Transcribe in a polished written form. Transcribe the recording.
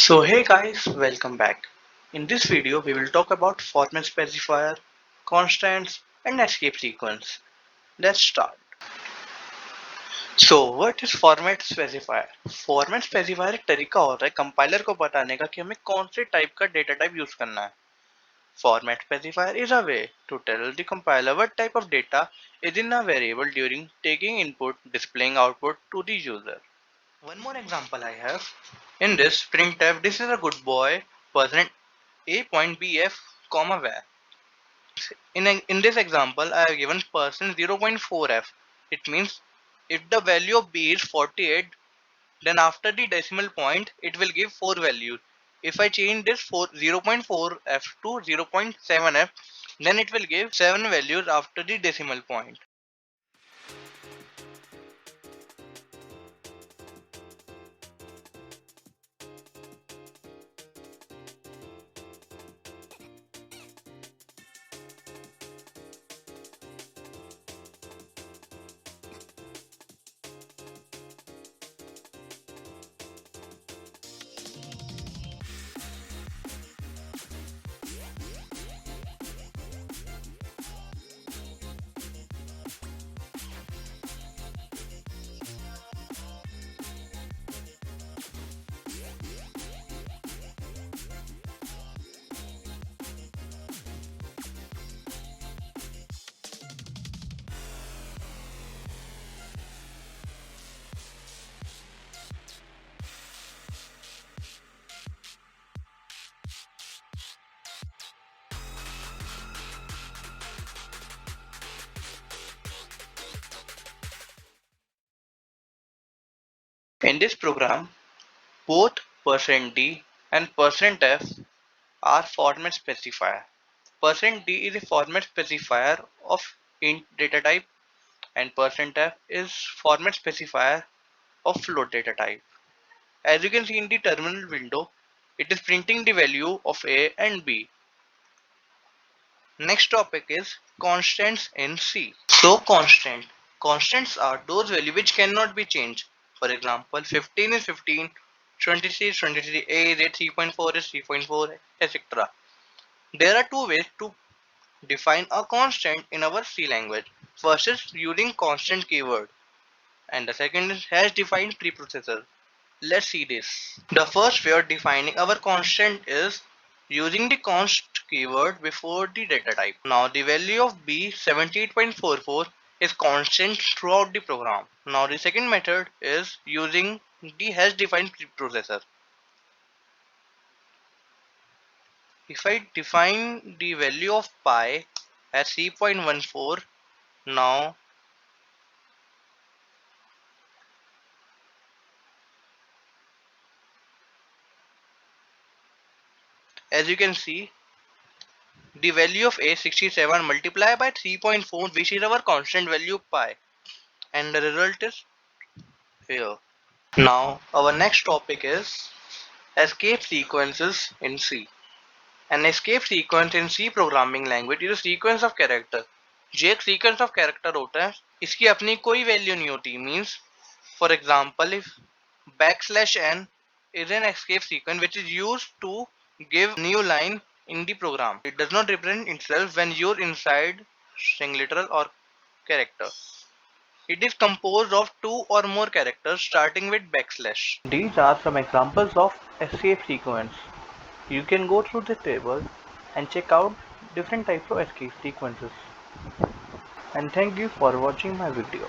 So hey guys, welcome back. In this video we will talk about format specifier, constants and escape sequence. Let's start. So what is format specifier? Format specifier एक तरीका होता है compiler को बताने का कि हमें कौन से टाइप का डेटा टाइप यूज करना है. Format specifier is a way to tell the compiler what type of data is in a variable during taking input, displaying output to the user. One more example I have. In this printf, this is a good boy, percent a point bf, comma var. In this example, I have given percent 0.4f. It means if the value of b is 48, then after the decimal point, it will give 4 values. If I change this 0.4f to 0.7f, then it will give 7 values after the decimal point. In this program, both %d and %f are format specifier. %d is a format specifier of int data type and %f is format specifier of float data type. As you can see in the terminal window, it is printing the value of a and b. Next topic is constants in C. So constants are those values which cannot be changed. For example, 15 is 15, 23 is 23, a is a, 3.4 is 3.4, etc. There are two ways to define a constant in our C language. First is using constant keyword and the second is hash defined preprocessor. Let's see this. The first way of defining our constant is using the const keyword before the data type. Now the value of b 78.44 is constant throughout the program. Now the second method is using the hash defined preprocessor. If I define the value of pi as 3.14, now as you can see, the value of a 67 multiplied by 3.4, which is our constant value pi, and the result is here. Now our next topic is escape sequences in C. An escape sequence in C programming language is a sequence of character. जो एक sequence of character होता है, इसकी अपनी कोई value नहीं होती. Means, for example, if \n is an escape sequence which is used to give new line in the program. It does not represent itself when you're inside string literal or character. It is composed of two or more characters starting with \. These are some examples of escape sequence. You can go through the table and check out different types of escape sequences. And thank you for watching my video.